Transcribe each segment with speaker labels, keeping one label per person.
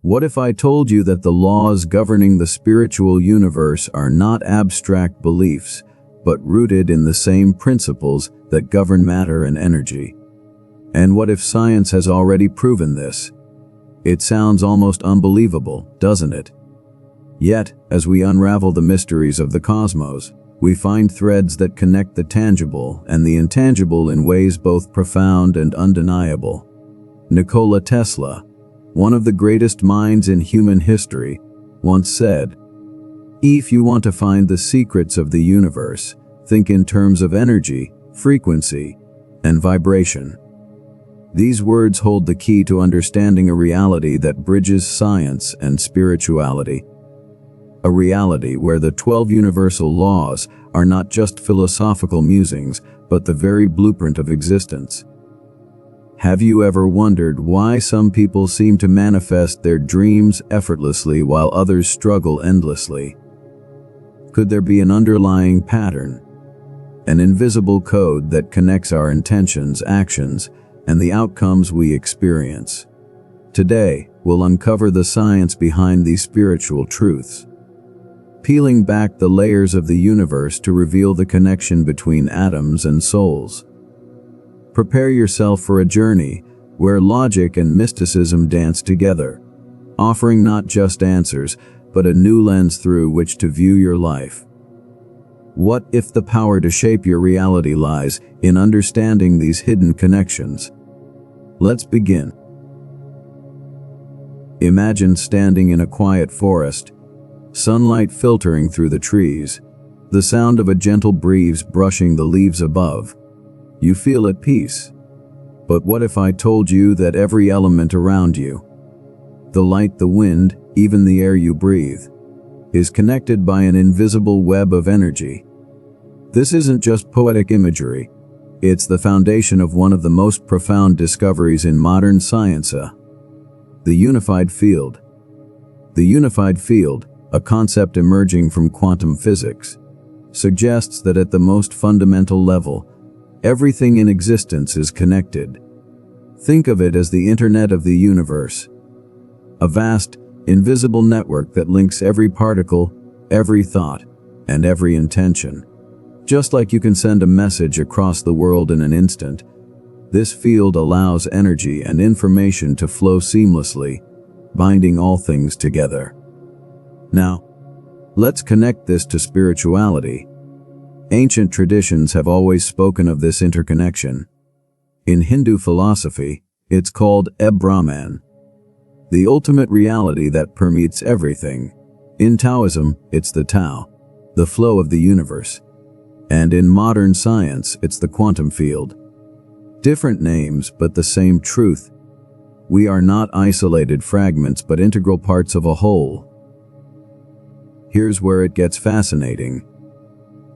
Speaker 1: What if I told you that the laws governing the spiritual universe are not abstract beliefs, but rooted in the same principles that govern matter and energy? And what if science has already proven this? It sounds almost unbelievable, doesn't it? Yet, as we unravel the mysteries of the cosmos, we find threads that connect the tangible and the intangible in ways both profound and undeniable. Nikola Tesla, one of the greatest minds in human history, once said, "If you want to find the secrets of the universe, think in terms of energy, frequency, and vibration." These words hold the key to understanding a reality that bridges science and spirituality. A reality where the 12 universal laws are not just philosophical musings, but the very blueprint of existence. Have you ever wondered why some people seem to manifest their dreams effortlessly while others struggle endlessly? Could there be an underlying pattern, an invisible code that connects our intentions, actions, and the outcomes we experience? Today, we'll uncover the science behind these spiritual truths, peeling back the layers of the universe to reveal the connection between atoms and souls. Prepare yourself for a journey where logic and mysticism dance together, offering not just answers, but a new lens through which to view your life. What if the power to shape your reality lies in understanding these hidden connections? Let's begin. Imagine standing in a quiet forest, sunlight filtering through the trees, the sound of a gentle breeze brushing the leaves above. You feel at peace. But what if I told you that every element around you, the light, the wind, even the air you breathe, is connected by an invisible web of energy? This isn't just poetic imagery. It's the foundation of one of the most profound discoveries in modern science, the unified field. The unified field, a concept emerging from quantum physics, suggests that at the most fundamental level, everything in existence is connected. Think of it as the Internet of the universe, a vast, invisible network that links every particle, every thought, and every intention. Just like you can send a message across the world in an instant, this field allows energy and information to flow seamlessly, binding all things together. Now, let's connect this to spirituality. Ancient traditions have always spoken of this interconnection. In Hindu philosophy, it's called Brahman, the ultimate reality that permeates everything. In Taoism, it's the Tao, the flow of the universe. And in modern science, it's the quantum field. Different names, but the same truth. We are not isolated fragments, but integral parts of a whole. Here's where it gets fascinating.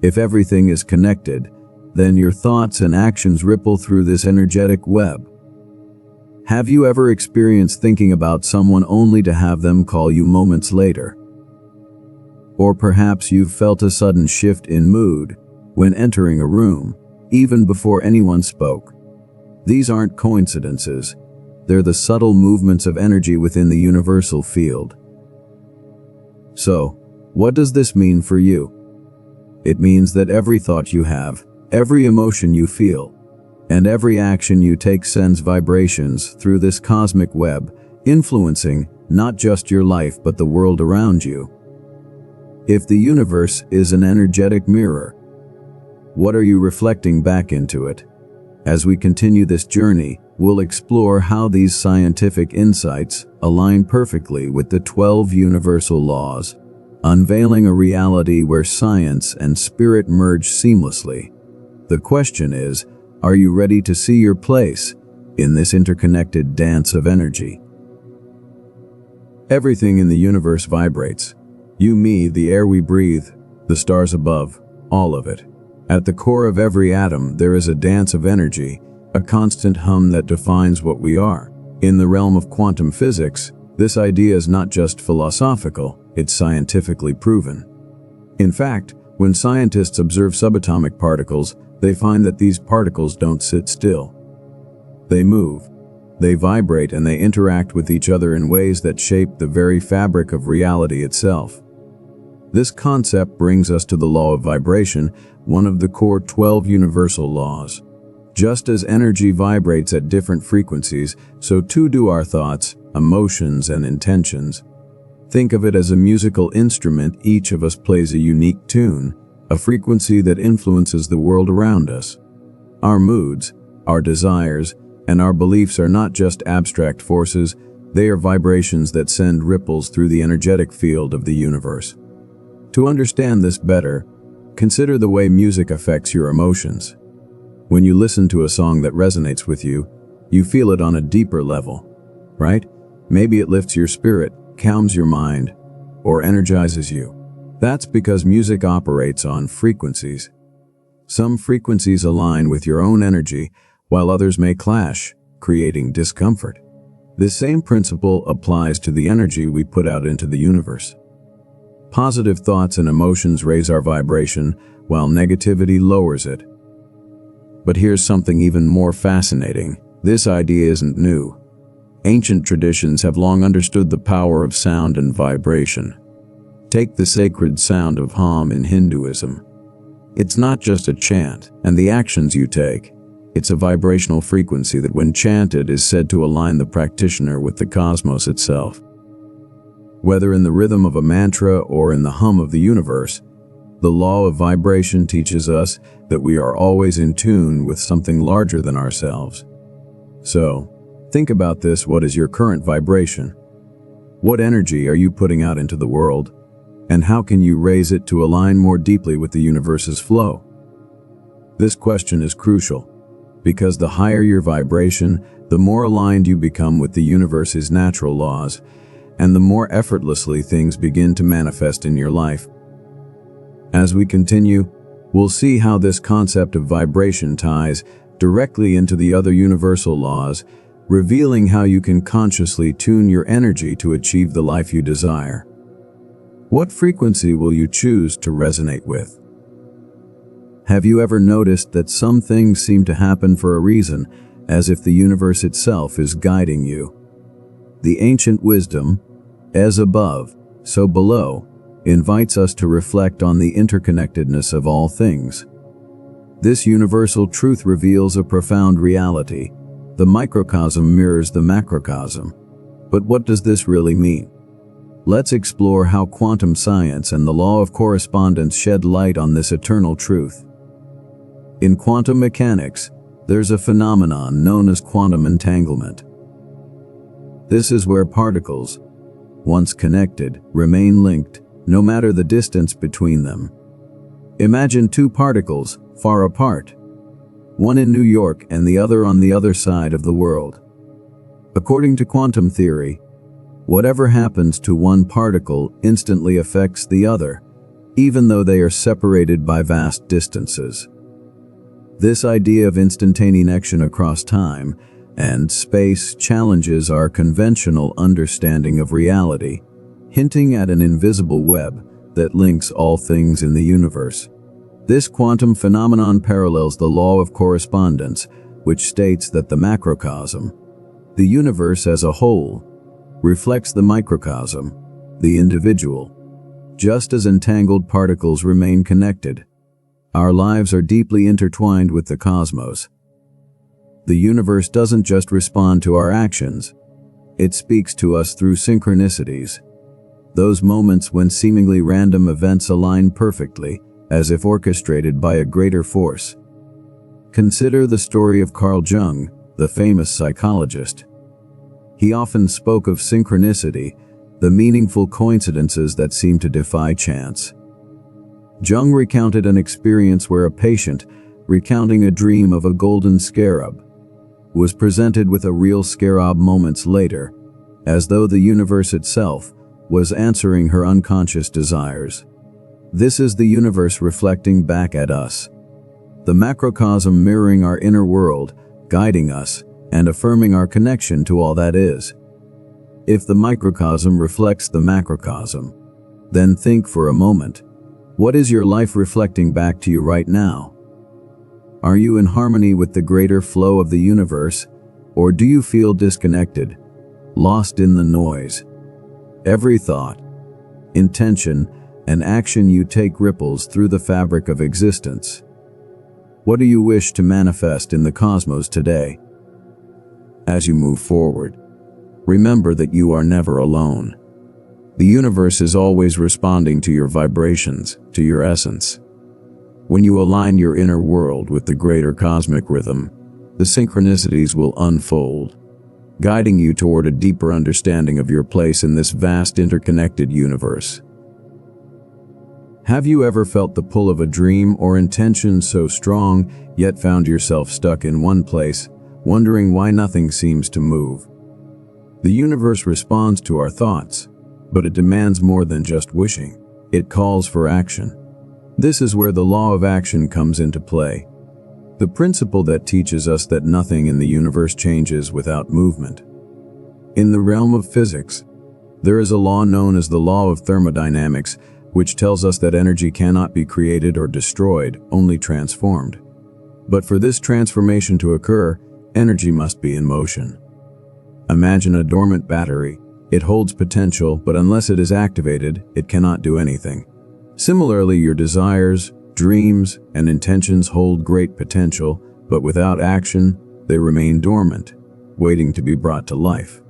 Speaker 1: If everything is connected, then your thoughts and actions ripple through this energetic web. Have you ever experienced thinking about someone only to have them call you moments later? Or perhaps you've felt a sudden shift in mood when entering a room, even before anyone spoke. These aren't coincidences. They're the subtle movements of energy within the universal field. So, what does this mean for you? It means that every thought you have, every emotion you feel, and every action you take sends vibrations through this cosmic web, influencing not just your life but the world around you. If the universe is an energetic mirror, what are you reflecting back into it? As we continue this journey, we'll explore how these scientific insights align perfectly with the 12 universal laws, unveiling a reality where science and spirit merge seamlessly. The question is, are you ready to see your place in this interconnected dance of energy? Everything in the universe vibrates. You, me, the air we breathe, the stars above, all of it. At the core of every atom, there is a dance of energy, a constant hum that defines what we are. In the realm of quantum physics, this idea is not just philosophical, it's scientifically proven. In fact, when scientists observe subatomic particles, they find that these particles don't sit still. They move, They vibrate and they interact with each other in ways that shape the very fabric of reality itself. This concept brings us to the law of vibration, one of the core 12 universal laws. Just as energy vibrates at different frequencies, so too do our thoughts, emotions, and intentions. Think of it as a musical instrument. Each of us plays a unique tune, a frequency that influences the world around us. Our moods, our desires, and our beliefs are not just abstract forces, they are vibrations that send ripples through the energetic field of the universe. To understand this better, consider the way music affects your emotions. When you listen to a song that resonates with you, you feel it on a deeper level, right? Maybe it lifts your spirit, calms your mind, or energizes you. That's because music operates on frequencies. Some frequencies align with your own energy, while others may clash, creating discomfort. This same principle applies to the energy we put out into the universe. Positive thoughts and emotions raise our vibration, while negativity lowers it. But here's something even more fascinating. This idea isn't new. Ancient traditions have long understood the power of sound and vibration. Take the sacred sound of Hum in Hinduism. It's not just a chant and the actions you take. It's a vibrational frequency that, when chanted, is said to align the practitioner with the cosmos itself. Whether in the rhythm of a mantra or in the hum of the universe, the law of vibration teaches us that we are always in tune with something larger than ourselves. So, think about this. What is your current vibration? What energy are you putting out into the world? And how can you raise it to align more deeply with the universe's flow? This question is crucial, because the higher your vibration, the more aligned you become with the universe's natural laws, and the more effortlessly things begin to manifest in your life. As we continue, we'll see how this concept of vibration ties directly into the other universal laws, revealing how you can consciously tune your energy to achieve the life you desire. What frequency will you choose to resonate with? Have you ever noticed that some things seem to happen for a reason, as if the universe itself is guiding you? The ancient wisdom, as above, so below, invites us to reflect on the interconnectedness of all things. This universal truth reveals a profound reality. The microcosm mirrors the macrocosm. But what does this really mean? Let's explore how quantum science and the law of correspondence shed light on this eternal truth. In quantum mechanics, there's a phenomenon known as quantum entanglement. This is where particles, once connected, remain linked, no matter the distance between them. Imagine two particles, far apart, one in New York and the other on the other side of the world. According to quantum theory, whatever happens to one particle instantly affects the other, even though they are separated by vast distances. This idea of instantaneous action across time and space challenges our conventional understanding of reality, hinting at an invisible web that links all things in the universe. This quantum phenomenon parallels the law of correspondence, which states that the macrocosm, the universe as a whole, reflects the microcosm, the individual. Just as entangled particles remain connected, our lives are deeply intertwined with the cosmos. The universe doesn't just respond to our actions, it speaks to us through synchronicities. Those moments when seemingly random events align perfectly, as if orchestrated by a greater force. Consider the story of Carl Jung, the famous psychologist. He often spoke of synchronicity, the meaningful coincidences that seem to defy chance. Jung recounted an experience where a patient, recounting a dream of a golden scarab, was presented with a real scarab moments later, as though the universe itself was answering her unconscious desires. This is the universe reflecting back at us, the macrocosm mirroring our inner world, guiding us and affirming our connection to all that is. If the microcosm reflects the macrocosm, then think for a moment, what is your life reflecting back to you right now? Are you in harmony with the greater flow of the universe, Or do you feel disconnected, lost in the noise? Every thought, intention, and action you take ripples through the fabric of existence. What do you wish to manifest in the cosmos today? As you move forward, remember that you are never alone. The universe is always responding to your vibrations, to your essence. When you align your inner world with the greater cosmic rhythm, the synchronicities will unfold, guiding you toward a deeper understanding of your place in this vast interconnected universe. Have you ever felt the pull of a dream or intention so strong, yet found yourself stuck in one place, wondering why nothing seems to move? The universe responds to our thoughts, but it demands more than just wishing. It calls for action. This is where the law of action comes into play, the principle that teaches us that nothing in the universe changes without movement. In the realm of physics, there is a law known as the Law of Thermodynamics, which tells us that energy cannot be created or destroyed, only transformed. But for this transformation to occur, energy must be in motion. Imagine a dormant battery. It holds potential, but unless it is activated, it cannot do anything. Similarly, your desires, dreams, and intentions hold great potential, but without action, they remain dormant, waiting to be brought to life.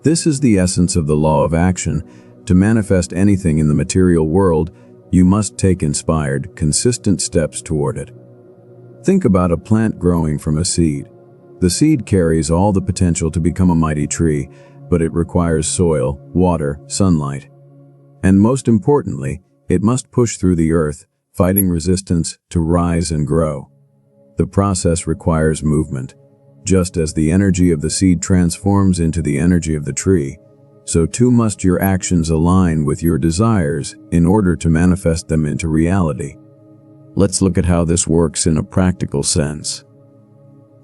Speaker 1: This is the essence of the law of action. To manifest anything in the material world, you must take inspired, consistent steps toward it. Think about a plant growing from a seed. The seed carries all the potential to become a mighty tree, but it requires soil, water, sunlight. And most importantly, it must push through the earth, fighting resistance to rise and grow. The process requires movement. Just as the energy of the seed transforms into the energy of the tree, so too must your actions align with your desires in order to manifest them into reality. Let's look at how this works in a practical sense.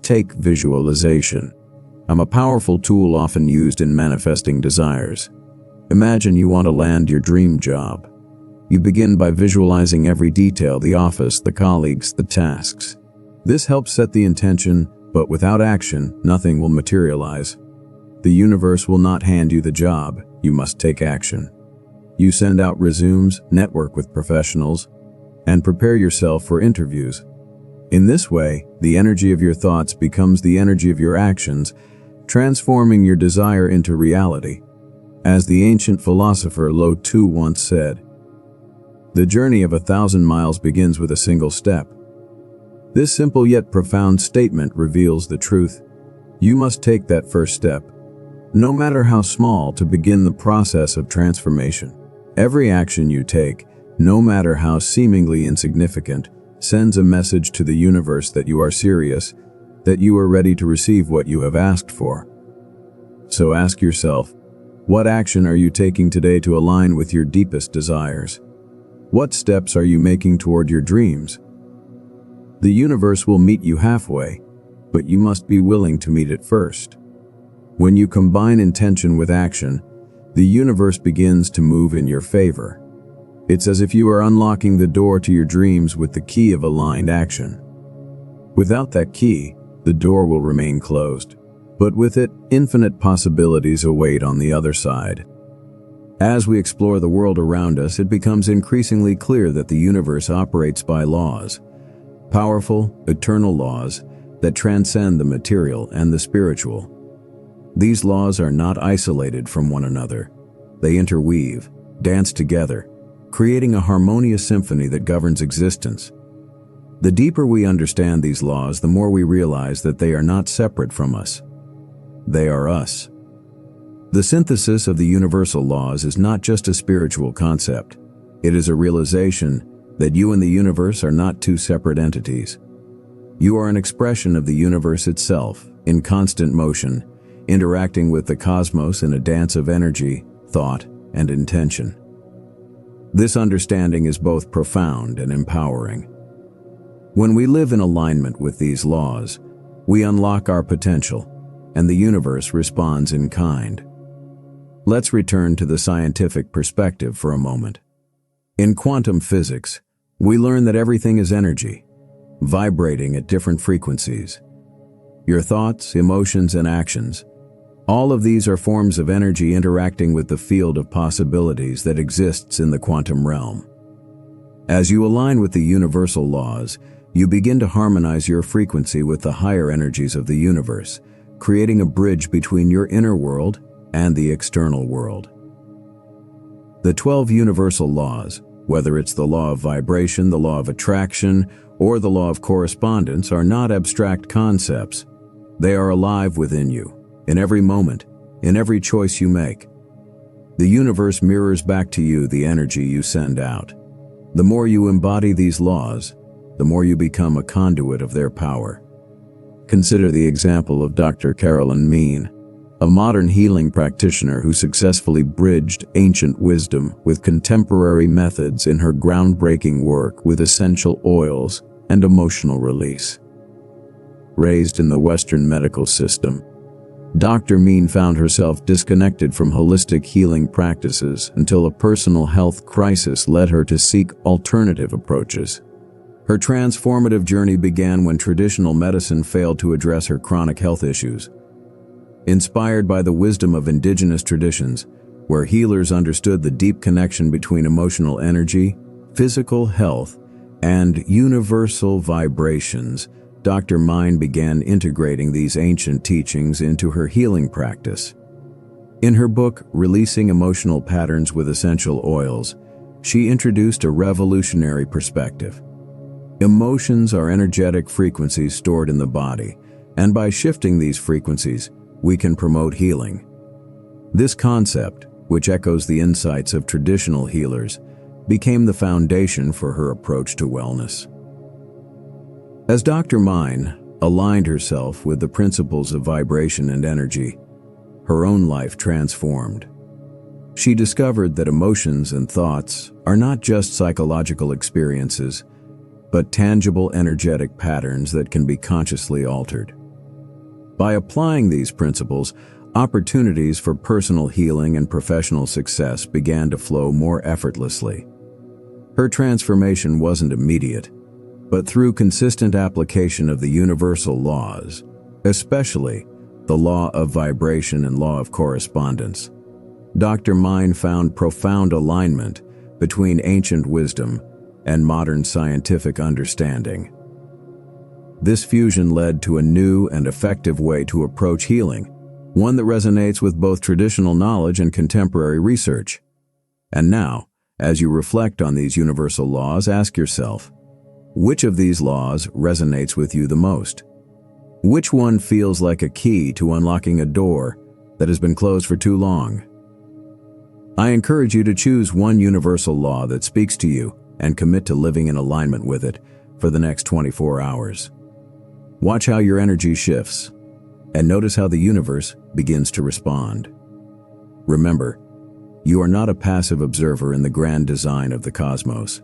Speaker 1: Take visualization. A powerful tool often used in manifesting desires. Imagine you want to land your dream job. You begin by visualizing every detail: the office, the colleagues, the tasks. This helps set the intention, but without action, nothing will materialize. The universe will not hand you the job. You must take action. You send out resumes, network with professionals, and prepare yourself for interviews. In this way, the energy of your thoughts becomes the energy of your actions, transforming your desire into reality. As the ancient philosopher Lao Tzu once said, "The journey of 1,000 miles begins with a single step." This simple yet profound statement reveals the truth. You must take that first step, no matter how small, to begin the process of transformation. Every action you take, no matter how seemingly insignificant, sends a message to the universe that you are serious, that you are ready to receive what you have asked for. So ask yourself, what action are you taking today to align with your deepest desires? What steps are you making toward your dreams? The universe will meet you halfway, but you must be willing to meet it first. When you combine intention with action, the universe begins to move in your favor. It's as if you are unlocking the door to your dreams with the key of aligned action. Without that key, the door will remain closed, but with it, infinite possibilities await on the other side. As we explore the world around us, it becomes increasingly clear that the universe operates by laws, powerful, eternal laws that transcend the material and the spiritual. These laws are not isolated from one another. They interweave, dance together, creating a harmonious symphony that governs existence. The deeper we understand these laws, the more we realize that they are not separate from us. They are us. The synthesis of the universal laws is not just a spiritual concept. It is a realization that you and the universe are not two separate entities. You are an expression of the universe itself, in constant motion, interacting with the cosmos in a dance of energy, thought, and intention. This understanding is both profound and empowering. When we live in alignment with these laws, we unlock our potential, and the universe responds in kind. Let's return to the scientific perspective for a moment. In quantum physics, we learn that everything is energy, vibrating at different frequencies. your thoughts, emotions, and actions. All of these are forms of energy interacting with the field of possibilities that exists in the quantum realm. As you align with the universal laws, you begin to harmonize your frequency with the higher energies of the universe, creating a bridge between your inner world and the external world. The 12 universal laws, whether it's the law of vibration, the law of attraction, or the law of correspondence, are not abstract concepts. They are alive within you, in every moment, in every choice you make. The universe mirrors back to you the energy you send out. The more you embody these laws, the more you become a conduit of their power. Consider the example of Dr. Carolyn Mean, a modern healing practitioner who successfully bridged ancient wisdom with contemporary methods in her groundbreaking work with essential oils and emotional release. Raised in the Western medical system, Dr. Mean found herself disconnected from holistic healing practices until a personal health crisis led her to seek alternative approaches. Her transformative journey began when traditional medicine failed to address her chronic health issues. Inspired by the wisdom of indigenous traditions, where healers understood the deep connection between emotional energy, physical health, and universal vibrations, Dr. Mean began integrating these ancient teachings into her healing practice. In her book, Releasing Emotional Patterns with Essential Oils, she introduced a revolutionary perspective. Emotions are energetic frequencies stored in the body, and by shifting these frequencies, we can promote healing. This concept, which echoes the insights of traditional healers, became the foundation for her approach to wellness. As Dr. Mean aligned herself with the principles of vibration and energy, her own life transformed. She discovered that emotions and thoughts are not just psychological experiences, but tangible energetic patterns that can be consciously altered. By applying these principles, opportunities for personal healing and professional success began to flow more effortlessly. Her transformation wasn't immediate, but through consistent application of the universal laws, especially the law of vibration and law of correspondence, Dr. Mean found profound alignment between ancient wisdom and modern scientific understanding. This fusion led to a new and effective way to approach healing, one that resonates with both traditional knowledge and contemporary research. And now, as you reflect on these universal laws, ask yourself, which of these laws resonates with you the most? Which one feels like a key to unlocking a door that has been closed for too long? I encourage you to choose one universal law that speaks to you and commit to living in alignment with it for the next 24 hours. Watch how your energy shifts, and notice how the universe begins to respond. Remember, you are not a passive observer in the grand design of the cosmos.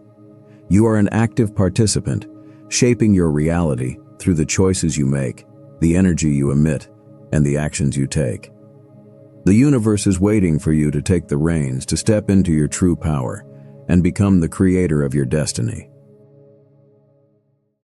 Speaker 1: You are an active participant, shaping your reality through the choices you make, the energy you emit, and the actions you take. The universe is waiting for you to take the reins, to step into your true power, and become the creator of your destiny.